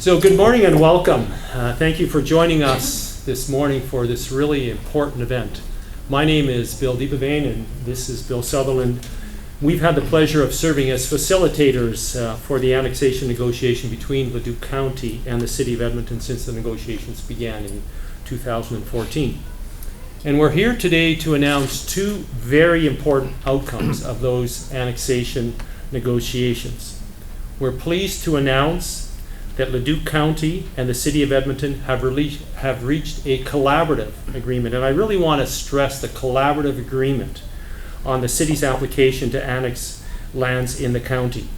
So good morning and welcome. Thank you for joining us this morning for this really important event. My name is Bill Deepavane and this is Bill Sutherland. We've had the pleasure of serving as facilitators for the annexation negotiation between Leduc County and the City of Edmonton since the negotiations began in 2014. And we're here today to announce two very important outcomes of those annexation negotiations. We're pleased to announce that Leduc County and the City of Edmonton have reached a collaborative agreement. And I really want to stress the collaborative agreement on the city's application to annex lands in the county.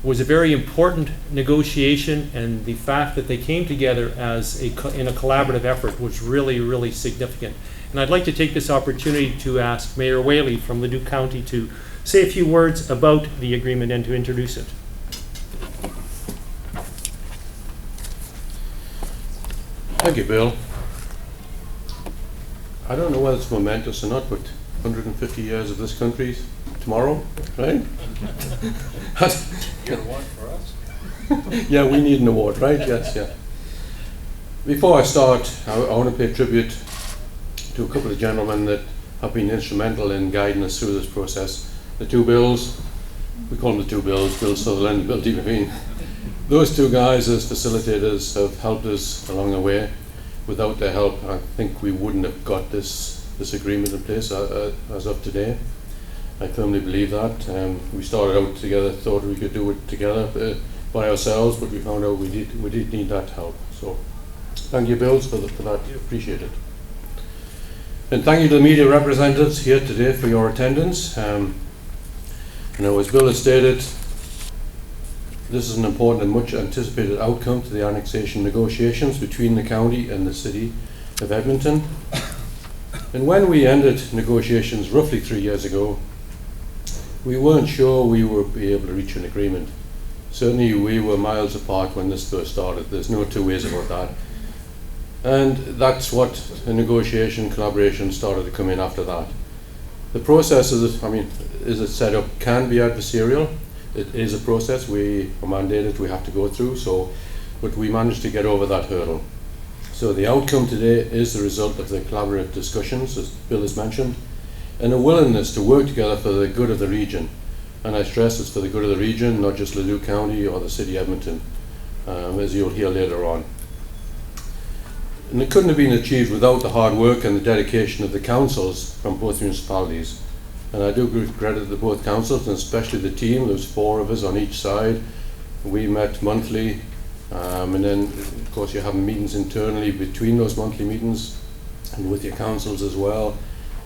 It was a very important negotiation, and the fact that they came together in a collaborative effort was really, really significant. And I'd like to take this opportunity to ask Mayor Whaley from Leduc County to say a few words about the agreement and to introduce it. Thank you, Bill. I don't know whether it's momentous or not, but 150 years of this country tomorrow, right? Get one for us? Yeah, we need an award, right? Yes, yeah. Before I start, I want to pay tribute to a couple of gentlemen that have been instrumental in guiding us through this process. The two Bills, we call them the two Bills, Bill Sutherland and Bill Deepavane. Those two guys as facilitators have helped us along the way. Without their help, I think we wouldn't have got this agreement in place as of today. I firmly believe that. We started out together, thought we could do it together by ourselves, but we found out we did need that help. So thank you, Bills, for that. Appreciate it. And thank you to the media representatives here today for your attendance. As Bill has stated, this is an important and much anticipated outcome to the annexation negotiations between the county and the City of Edmonton. And when we ended negotiations roughly 3 years ago, we weren't sure we would be able to reach an agreement. Certainly we were miles apart when this first started. There's no two ways about that. And that's what the negotiation collaboration started to come in after that. The process is it set up, can be adversarial. It is a process we are mandated we have to go through, but we managed to get over that hurdle. So the outcome today is the result of the collaborative discussions, as Bill has mentioned, and a willingness to work together for the good of the region. And I stress it's for the good of the region, not just Leduc County or the City of Edmonton, as you'll hear later on. And it couldn't have been achieved without the hard work and the dedication of the councils from both municipalities. And I do give credit to both councils, and especially the team. There was 4 of us on each side. We met monthly, and then of course you have meetings internally between those monthly meetings and with your councils as well.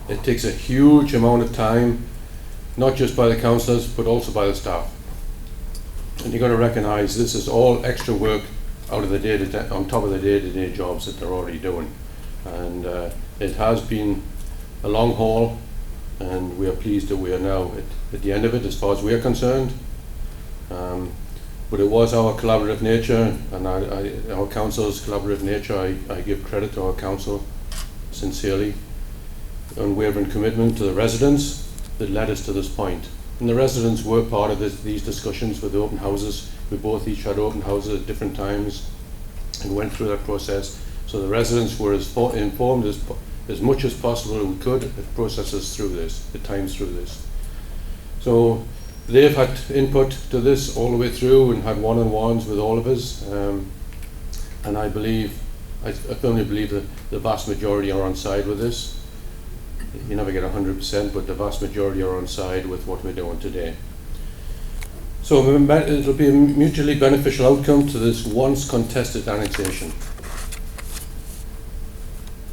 It takes a huge amount of time, not just by the councillors but also by the staff. And you've got to recognise this is all extra work out of the on top of the day-to-day jobs that they're already doing. And it has been a long haul. And we are pleased that we are now at the end of it as far as we are concerned. But it was our collaborative nature and our council's collaborative nature. I give credit to our council sincerely. Unwavering commitment to the residents that led us to this point. And the residents were part of these discussions with the open houses. We both each had open houses at different times and went through that process. So the residents were as informed as much as possible we could at processes through this, at times through this. So they've had input to this all the way through and had one-on-ones with all of us. And I firmly believe that the vast majority are on side with this. You never get 100%, but the vast majority are on side with what we're doing today. So it'll be a mutually beneficial outcome to this once contested annexation.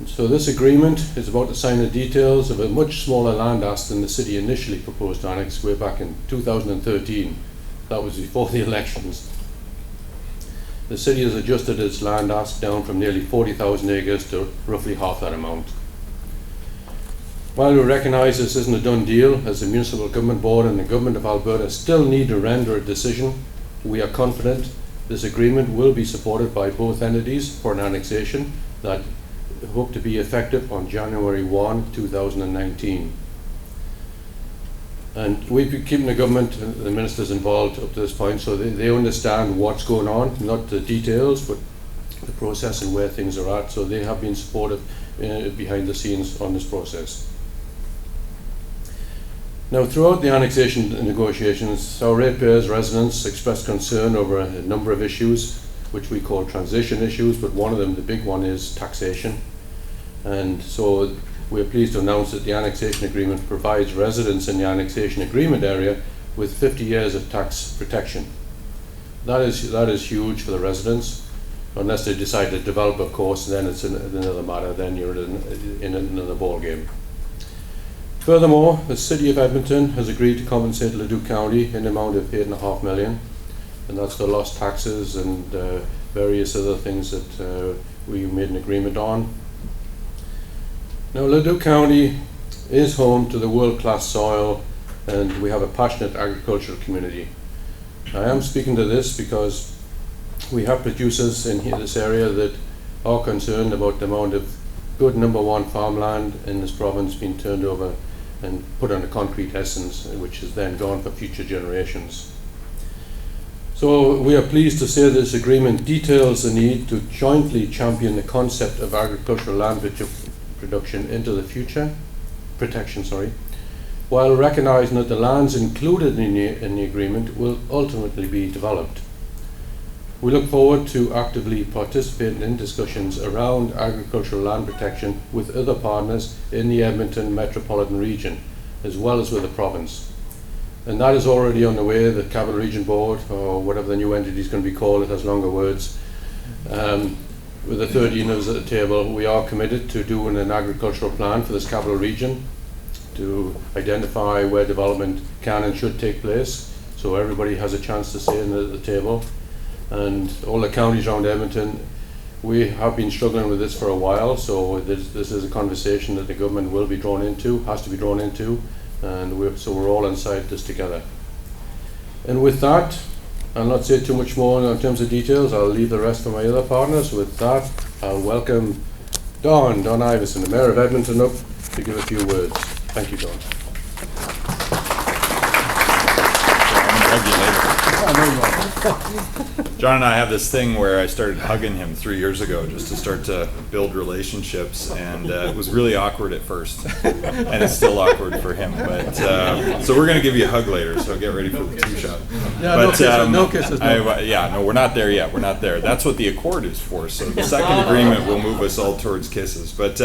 So this agreement is about to sign the details of a much smaller land ask than the city initially proposed to annex way back in 2013. That was before the elections. The city has adjusted its land ask down from nearly 40,000 acres to roughly half that amount. While we recognise this isn't a done deal, as the Municipal Government Board and the Government of Alberta still need to render a decision, we are confident this agreement will be supported by both entities for an annexation that hope to be effective on January 1, 2019. And we've been keeping the government and the ministers involved up to this point, so they understand what's going on, not the details, but the process and where things are at. So they have been supportive behind the scenes on this process. Now, throughout the annexation negotiations, our ratepayers, residents, expressed concern over a number of issues, which we call transition issues, but one of them, the big one, is taxation. And so we're pleased to announce that the Annexation Agreement provides residents in the Annexation Agreement area with 50 years of tax protection. That is huge for the residents, unless they decide to develop a course, then it's another matter, then you're in another ball game. Furthermore, the City of Edmonton has agreed to compensate Leduc County in the amount of $8.5 million, and that's the lost taxes and various other things that we made an agreement on. Now, Leduc County is home to the world-class soil, and we have a passionate agricultural community. I am speaking to this because we have producers in this area that are concerned about the amount of good #1 farmland in this province being turned over and put on a concrete essence, which is then gone for future generations. So we are pleased to say this agreement details the need to jointly champion the concept of agricultural land production into the future, while recognizing that the lands included in the agreement will ultimately be developed. We look forward to actively participating in discussions around agricultural land protection with other partners in the Edmonton Metropolitan region, as well as with the province. And that is already on the way. The Capital Region Board, or whatever the new entity is going to be called, it has longer words. With the 13 of us at the table, we are committed to doing an agricultural plan for this capital region to identify where development can and should take place, so everybody has a chance to say at the table. And all the counties around Edmonton, we have been struggling with this for a while, so this is a conversation that the government will be drawn into, has to be drawn into, and so we're all inside this together. And with that, I'll not say too much more in terms of details. I'll leave the rest for my other partners. With that, I'll welcome Don Iveson, the Mayor of Edmonton, up to give a few words. Thank you, Don. John and I have this thing where I started hugging him 3 years ago just to start to build relationships, and it was really awkward at first, and it's still awkward for him. But so we're going to give you a hug later, so get ready for the two-shot. Yeah, but, no kisses. No, we're not there yet. We're not there. That's what the accord is for. So the second agreement will move us all towards kisses. But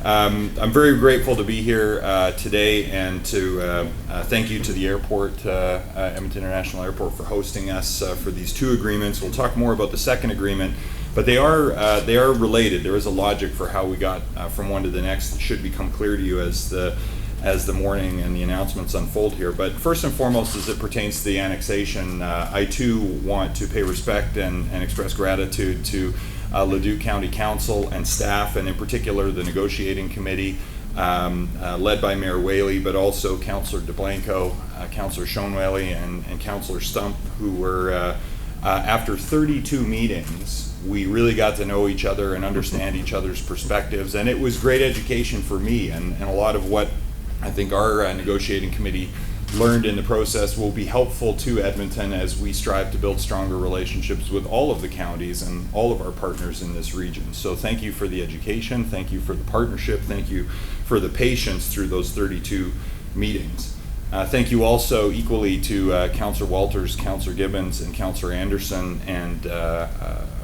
I'm very grateful to be here today, and to thank you to the airport, Edmonton International Airport, for hosting us for these two agreements. We'll talk more about the second agreement, but they are related. There is a logic for how we got from one to the next that should become clear to you as the morning and the announcements unfold here. But first and foremost, as it pertains to the annexation, I too want to pay respect and express gratitude to Leduc County Council and staff, and in particular the negotiating committee led by Mayor Whaley, but also Councillor DeBlanco, Councillor Schoenwhaley, and Councillor Stump, who were after 32 meetings, we really got to know each other and understand each other's perspectives, and it was great education for me, and a lot of what I think our negotiating committee learned in the process will be helpful to Edmonton as we strive to build stronger relationships with all of the counties and all of our partners in this region. So thank you for the education, thank you for the partnership, thank you for the patience through those 32 meetings. Thank you also equally to Councillor Walters, Councillor Gibbons, and Councillor Anderson, and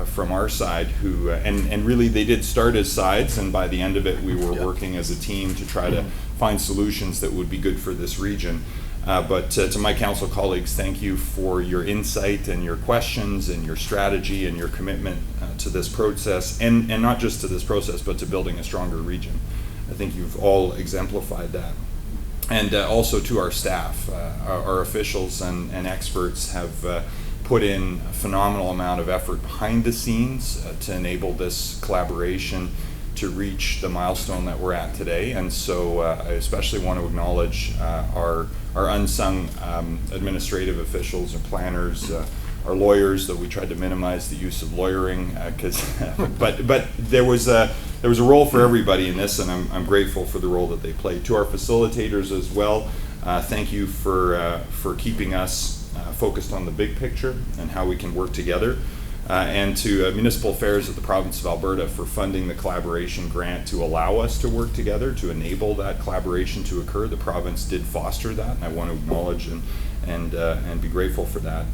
from our side, who and really they did start as sides, and by the end of it we were working as a team to try to find solutions that would be good for this region. But to my council colleagues, thank you for your insight and your questions and your strategy and your commitment to this process, and not just to this process, but to building a stronger region. I think you've all exemplified that. And also to our staff, our officials and experts have put in a phenomenal amount of effort behind the scenes to enable this collaboration to reach the milestone that we're at today. And so I especially want to acknowledge our unsung administrative officials and planners, our lawyers, though we tried to minimize the use of lawyering, but there was a role for everybody in this, and I'm grateful for the role that they played. To our facilitators as well, Thank you for keeping us focused on the big picture and how we can work together. And to Municipal Affairs of the Province of Alberta for funding the collaboration grant to allow us to work together, to enable that collaboration to occur. The province did foster that, and I want to acknowledge and be grateful for that.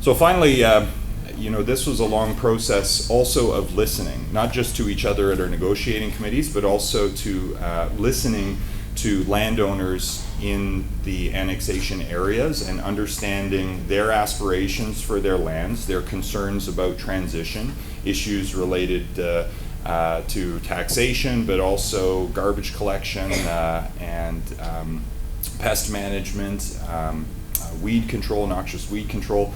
So finally, this was a long process also of listening, not just to each other at our negotiating committees, but also to listening to landowners in the annexation areas and understanding their aspirations for their lands, their concerns about transition, issues related to taxation, but also garbage collection and pest management, weed control, noxious weed control.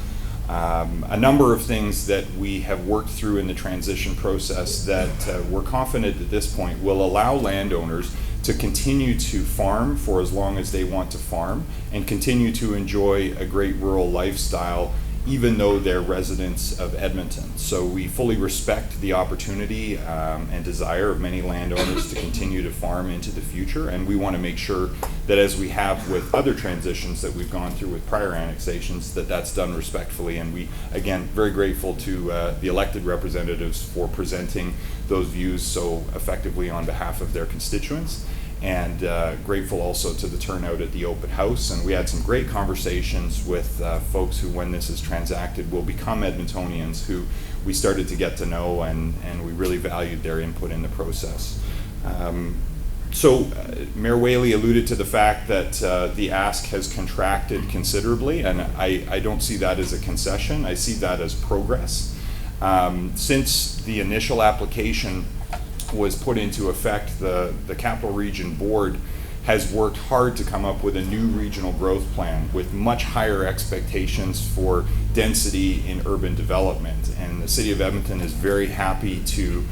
A number of things that we have worked through in the transition process that we're confident at this point will allow landowners to continue to farm for as long as they want to farm and continue to enjoy a great rural lifestyle, even though they're residents of Edmonton. So we fully respect the opportunity and desire of many landowners to continue to farm into the future, and we want to make sure that, as we have with other transitions that we've gone through with prior annexations, that that's done respectfully. And we, again, very grateful to the elected representatives for presenting those views so effectively on behalf of their constituents, and grateful also to the turnout at the open house. And we had some great conversations with folks who, when this is transacted, will become Edmontonians who we started to get to know, and we really valued their input in the process. Mayor Whaley alluded to the fact that the ask has contracted considerably, and I don't see that as a concession. I see that as progress. Since the initial application was put into effect, the Capital Region Board has worked hard to come up with a new regional growth plan with much higher expectations for density in urban development. And the City of Edmonton is very happy to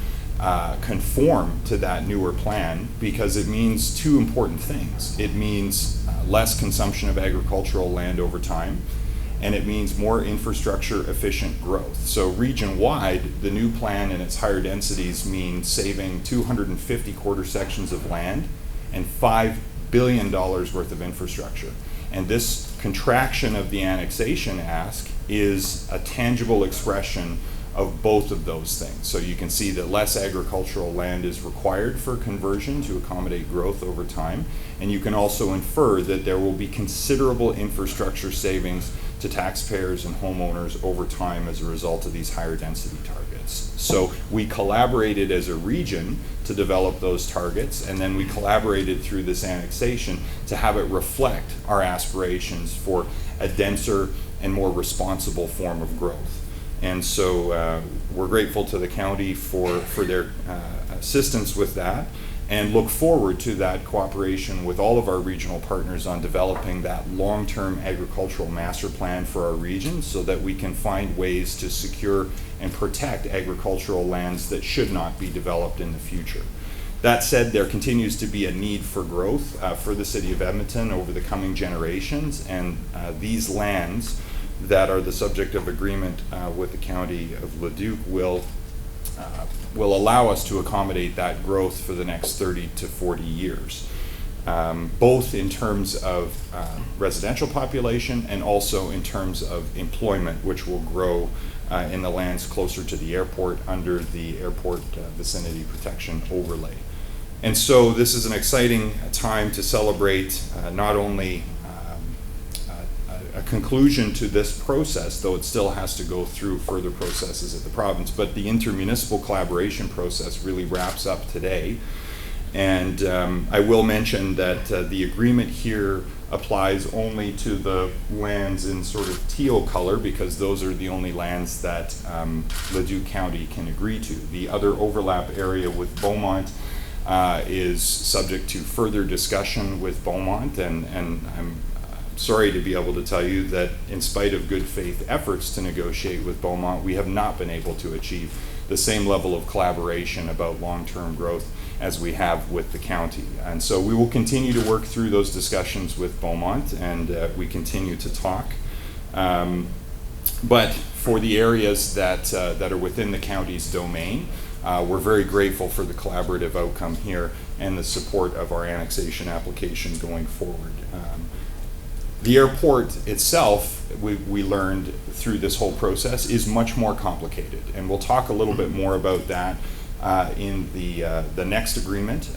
conform to that newer plan, because it means two important things. It means less consumption of agricultural land over time, and it means more infrastructure efficient growth. So region-wide, the new plan and its higher densities mean saving 250 quarter sections of land and $5 billion worth of infrastructure. And this contraction of the annexation ask is a tangible expression of both of those things. So you can see that less agricultural land is required for conversion to accommodate growth over time. And you can also infer that there will be considerable infrastructure savings to taxpayers and homeowners over time as a result of these higher density targets. So we collaborated as a region to develop those targets, and then we collaborated through this annexation to have it reflect our aspirations for a denser and more responsible form of growth. And so we're grateful to the county for their assistance with that, and look forward to that cooperation with all of our regional partners on developing that long-term agricultural master plan for our region, so that we can find ways to secure and protect agricultural lands that should not be developed in the future. That said, there continues to be a need for growth for the City of Edmonton over the coming generations, and these lands that are the subject of agreement with the County of Leduc will allow us to accommodate that growth for the next 30 to 40 years, both in terms of residential population and also in terms of employment, which will grow in the lands closer to the airport under the airport vicinity protection overlay. And so this is an exciting time to celebrate not only a conclusion to this process, though it still has to go through further processes at the province, but the intermunicipal collaboration process really wraps up today. And I will mention that the agreement here applies only to the lands in sort of teal color, because those are the only lands that Leduc County can agree to. The other overlap area with Beaumont is subject to further discussion with Beaumont, and I'm sorry to be able to tell you that in spite of good faith efforts to negotiate with Beaumont, we have not been able to achieve the same level of collaboration about long-term growth as we have with the county. And so we will continue to work through those discussions with Beaumont, and we continue to talk. But for the areas that are within the county's domain, we're very grateful for the collaborative outcome here and the support of our annexation application going forward. The airport itself, we learned through this whole process, is much more complicated, and we'll talk a little bit more about that in the next agreement.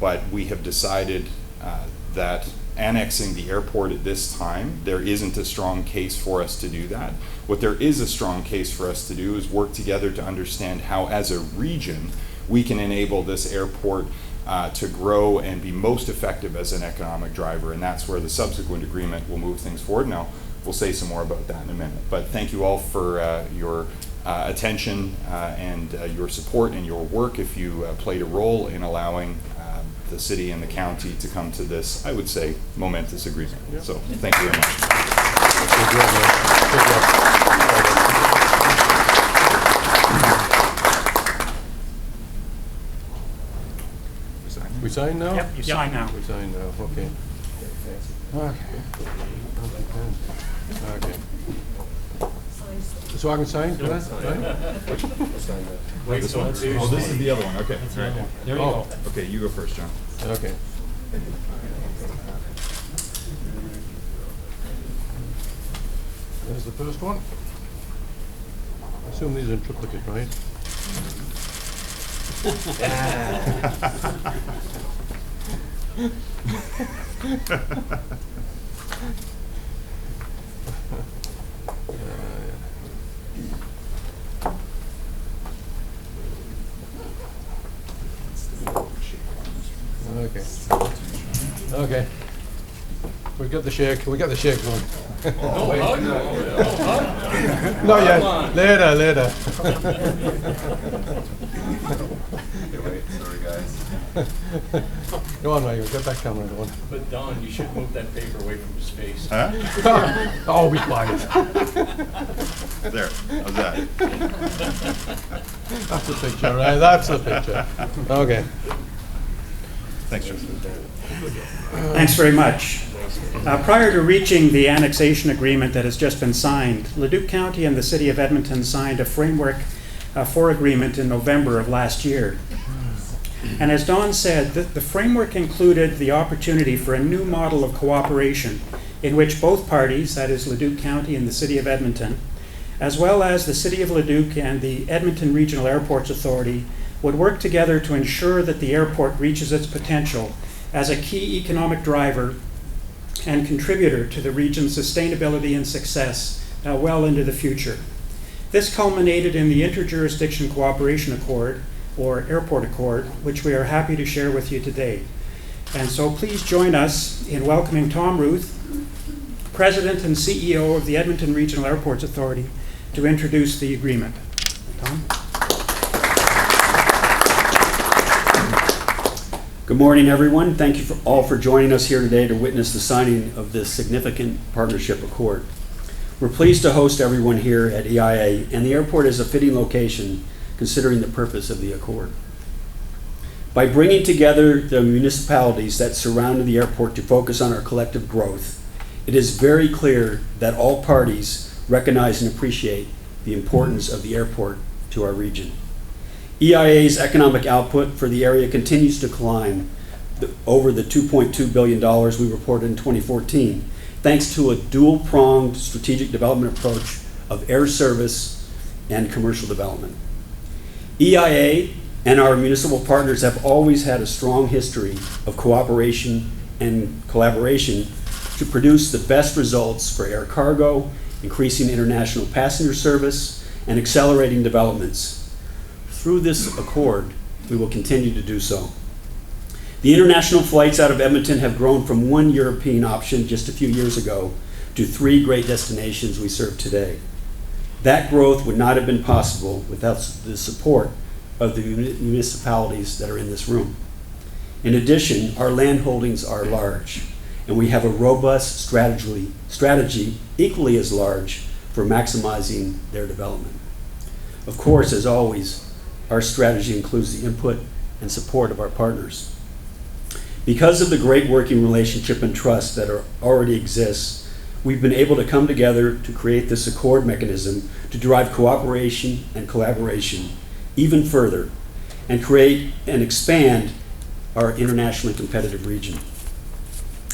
But we have decided that annexing the airport at this time, there isn't a strong case for us to do that. What there is a strong case for us to do is work together to understand how, as a region, we can enable this airport to grow and be most effective as an economic driver, and that's where the subsequent agreement will move things forward. Now, we'll say some more about that in a minute. But thank you all for your attention and your support and your work if you played a role in allowing the city and the county to come to this, I would say, momentous agreement. Yeah. So thank you very much. We sign now? Yep, you sign now. We sign now, okay. Okay. So I can sign for that? Wait, so this is the other one, okay. There you go. Okay, you go first, John. Okay. There's the first one. I assume these are in triplicate, right? Okay. Okay. We got the shake. We got the shake one. Not yet. Later. Sorry, guys. Go on, mate. Get that camera going. But Don, you should move that paper away from his face. Huh? Oh, be quiet. There, how's that? That's the picture, right? That's the picture. Okay. Thanks, John. Thanks very much. Prior to reaching the annexation agreement that has just been signed, Leduc County and the City of Edmonton signed a framework for agreement in November of last year. And as Don said, the framework included the opportunity for a new model of cooperation in which both parties, that is Leduc County and the City of Edmonton, as well as the City of Leduc and the Edmonton Regional Airports Authority, would work together to ensure that the airport reaches its potential as a key economic driver and contributor to the region's sustainability and success well into the future. This culminated in the Interjurisdiction Cooperation Accord, or Airport Accord, which we are happy to share with you today. And so please join us in welcoming Tom Ruth, President and CEO of the Edmonton Regional Airports Authority, to introduce the agreement. Tom? Good morning, everyone. Thank you all for joining us here today to witness the signing of this significant partnership accord. We're pleased to host everyone here at EIA, and the airport is a fitting location considering the purpose of the accord. By bringing together the municipalities that surround the airport to focus on our collective growth, it is very clear that all parties recognize and appreciate the importance of the airport to our region. EIA's economic output for the area continues to climb over the $2.2 billion we reported in 2014, thanks to a dual-pronged strategic development approach of air service and commercial development. EIA and our municipal partners have always had a strong history of cooperation and collaboration to produce the best results for air cargo, increasing international passenger service, and accelerating developments. Through this accord, we will continue to do so. The international flights out of Edmonton have grown from one European option just a few years ago to 3 great destinations we serve today. That growth would not have been possible without the support of the municipalities that are in this room. In addition, our land holdings are large, and we have a robust strategy equally as large for maximizing their development. Of course, as always, our strategy includes the input and support of our partners. Because of the great working relationship and trust that already exists, we've been able to come together to create this accord mechanism to drive cooperation and collaboration even further and create and expand our internationally competitive region.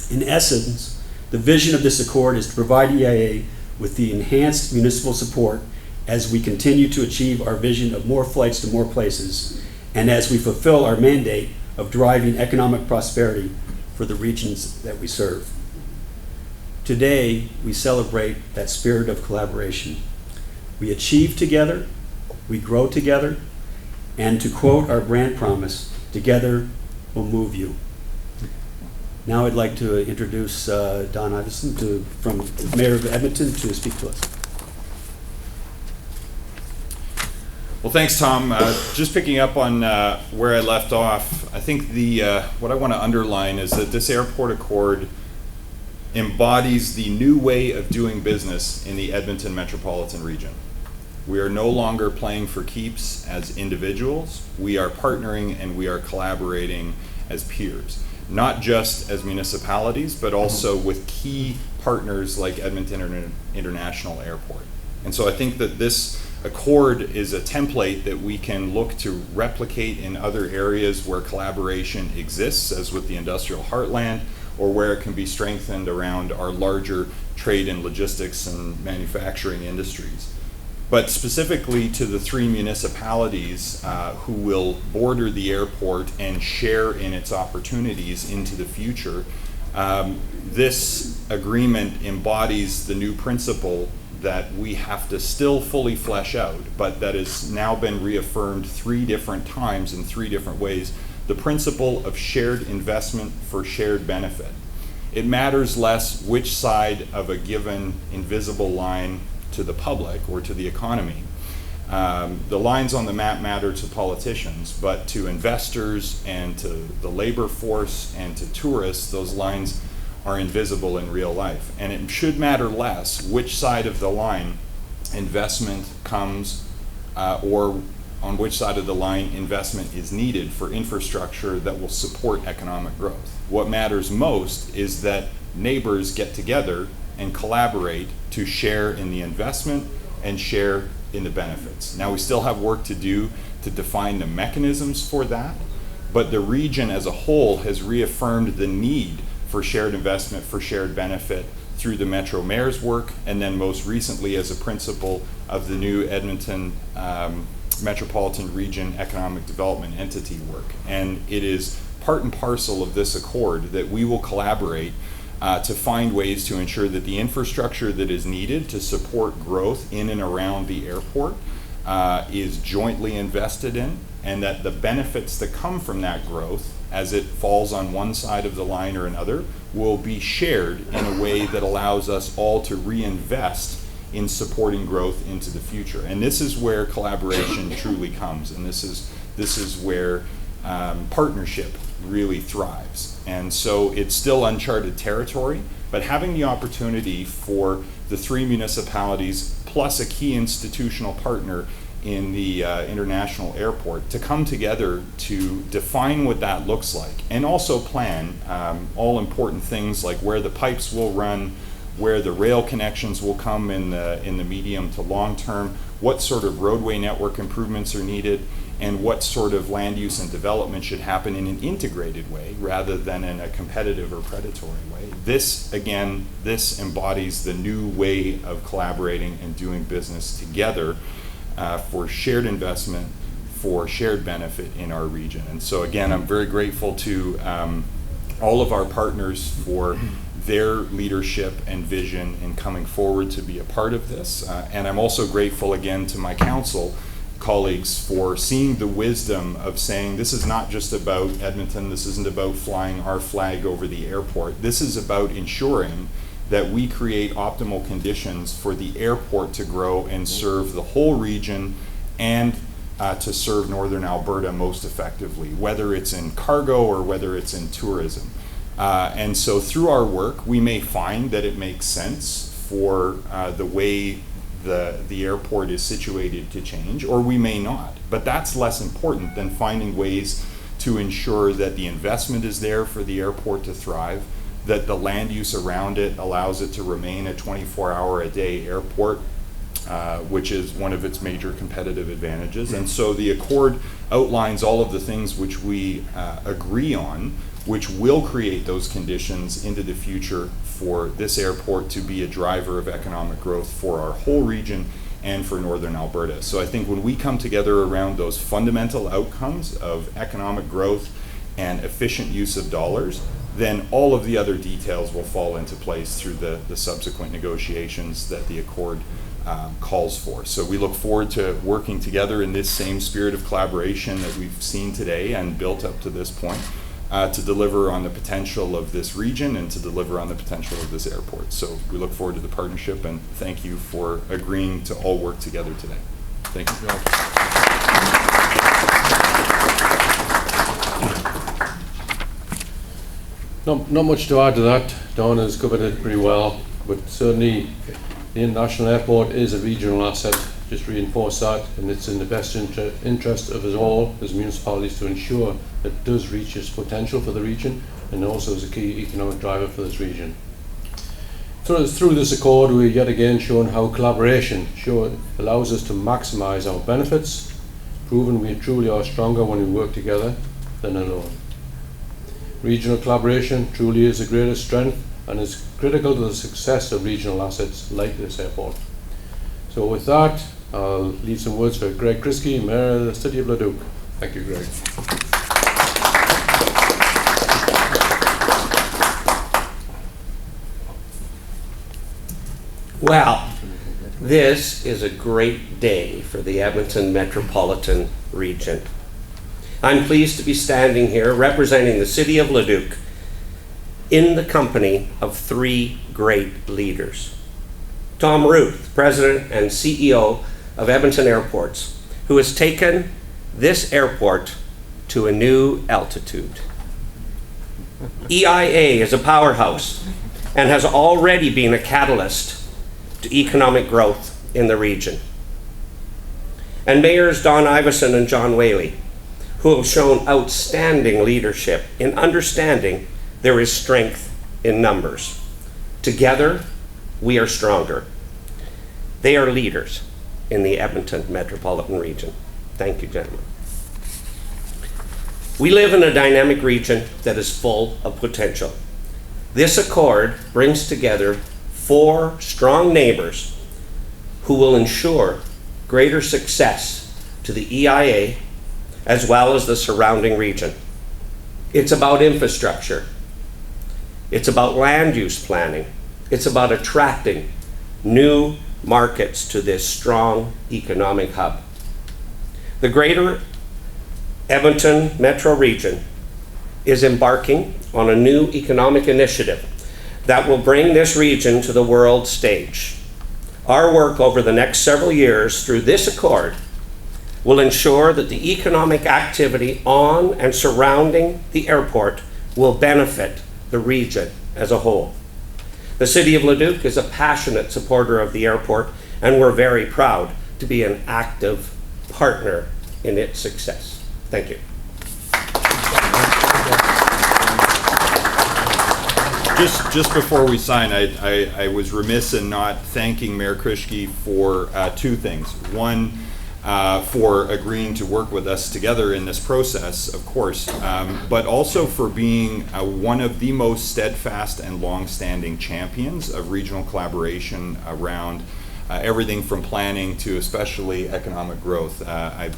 In essence, The vision of this accord is to provide EIA with the enhanced municipal support as we continue to achieve our vision of more flights to more places, and as we fulfill our mandate of driving economic prosperity for the regions that we serve. Today, we celebrate that spirit of collaboration. We achieve together, we grow together, and to quote our brand promise, together we'll move you. Now I'd like to introduce Don Iveson from Mayor of Edmonton to speak to us. Well, thanks, Tom. Just picking up on where I left off, I think what I want to underline is that this airport accord embodies the new way of doing business in the Edmonton Metropolitan region. We are no longer playing for keeps as individuals. We are partnering and we are collaborating as peers, not just as municipalities, but also with key partners like Edmonton International Airport. And so I think that this accord is a template that we can look to replicate in other areas where collaboration exists, as with the industrial heartland, or where it can be strengthened around our larger trade and logistics and manufacturing industries. But specifically to the three municipalities who will border the airport and share in its opportunities into the future, this agreement embodies the new principle that we have to still fully flesh out, but that has now been reaffirmed 3 different times in 3 different ways, the principle of shared investment for shared benefit. It matters less which side of a given invisible line to the public or to the economy. The lines on the map matter to politicians, but to investors and to the labor force and to tourists, those lines are invisible in real life. And it should matter less which side of the line investment comes or on which side of the line investment is needed for infrastructure that will support economic growth. What matters most is that neighbors get together and collaborate to share in the investment and share in the benefits. Now, we still have work to do to define the mechanisms for that, but the region as a whole has reaffirmed the need for shared investment for shared benefit through the Metro Mayor's work, and then most recently as a principle of the new Edmonton Metropolitan Region Economic Development Entity work. And it is part and parcel of this accord that we will collaborate to find ways to ensure that the infrastructure that is needed to support growth in and around the airport is jointly invested in, and that the benefits that come from that growth, as it falls on one side of the line or another, will be shared in a way that allows us all to reinvest in supporting growth into the future. And this is where collaboration truly comes, and this is where partnership really thrives. And so it's still uncharted territory, but having the opportunity for the 3 municipalities plus a key institutional partner in the international airport to come together to define what that looks like, and also plan all important things like where the pipes will run, where the rail connections will come in the medium to long term, what sort of roadway network improvements are needed, and what sort of land use and development should happen in an integrated way rather than in a competitive or predatory way. This embodies the new way of collaborating and doing business together for shared investment, for shared benefit in our region. And so again, I'm very grateful to all of our partners for their leadership and vision in coming forward to be a part of this. And I'm also grateful again to my council colleagues for seeing the wisdom of saying this is not just about Edmonton, this isn't about flying our flag over the airport, this is about ensuring that we create optimal conditions for the airport to grow and serve the whole region and to serve Northern Alberta most effectively, whether it's in cargo or whether it's in tourism. And so through our work, we may find that it makes sense for the way the airport is situated to change, or we may not. But that's less important than finding ways to ensure that the investment is there for the airport to thrive, that the land use around it allows it to remain a 24-hour-a-day airport, which is one of its major competitive advantages. And so the accord outlines all of the things which we agree on, which will create those conditions into the future for this airport to be a driver of economic growth for our whole region and for Northern Alberta. So I think when we come together around those fundamental outcomes of economic growth and efficient use of dollars, then all of the other details will fall into place through the subsequent negotiations that the Accord calls for. So we look forward to working together in this same spirit of collaboration that we've seen today and built up to this point to deliver on the potential of this region and to deliver on the potential of this airport. So we look forward to the partnership, and thank you for agreeing to all work together today. Thank you. Not much to add to that. Don has covered it pretty well, but certainly the International Airport is a regional asset. Just reinforce that, and it's in the best interest of us all as municipalities to ensure that it does reach its potential for the region, and also is a key economic driver for this region. So through this accord, we're yet again shown how collaboration allows us to maximise our benefits, proving we truly are stronger when we work together than alone. Regional collaboration truly is the greatest strength and is critical to the success of regional assets like this airport. So with that, I'll leave some words for Greg Kriske, Mayor of the City of Leduc. Thank you, Greg. Well, this is a great day for the Edmonton Metropolitan region. I'm pleased to be standing here representing the City of Leduc in the company of three great leaders. Tom Ruth, President and CEO of Edmonton Airports, who has taken this airport to a new altitude. EIA is a powerhouse and has already been a catalyst to economic growth in the region. And Mayors Don Iveson and John Whaley, who have shown outstanding leadership in understanding there is strength in numbers. Together, we are stronger. They are leaders in the Edmonton Metropolitan region. Thank you, gentlemen. We live in a dynamic region that is full of potential. This accord brings together four strong neighbors who will ensure greater success to the EIA as well as the surrounding region. It's about infrastructure. It's about land use planning. It's about attracting new markets to this strong economic hub. The greater Edmonton metro region is embarking on a new economic initiative that will bring this region to the world stage. Our work over the next several years through this accord will ensure that the economic activity on and surrounding the airport will benefit the region as a whole. The City of Leduc is a passionate supporter of the airport, and we're very proud to be an active partner in its success. Thank you. Just before we sign, I was remiss in not thanking Mayor Kriske for two things. One, for agreeing to work with us together in this process, of course, but also for being one of the most steadfast and long-standing champions of regional collaboration around everything from planning to especially economic growth.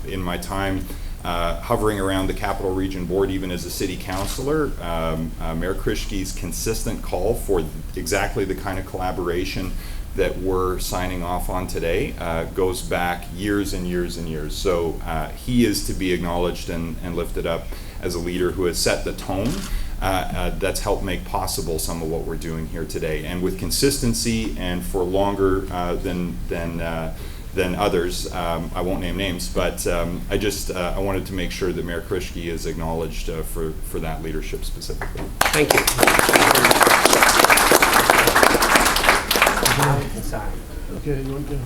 In my time hovering around the Capital Region Board, even as a city councillor, Mayor Kriske's consistent call for exactly the kind of collaboration that we're signing off on today goes back years and years and years. So he is to be acknowledged and lifted up as a leader who has set the tone that's helped make possible some of what we're doing here today. And with consistency and for longer than others, I won't name names, but I wanted to make sure that Mayor Kriske is acknowledged for that leadership specifically. Thank you. Okay, you want to?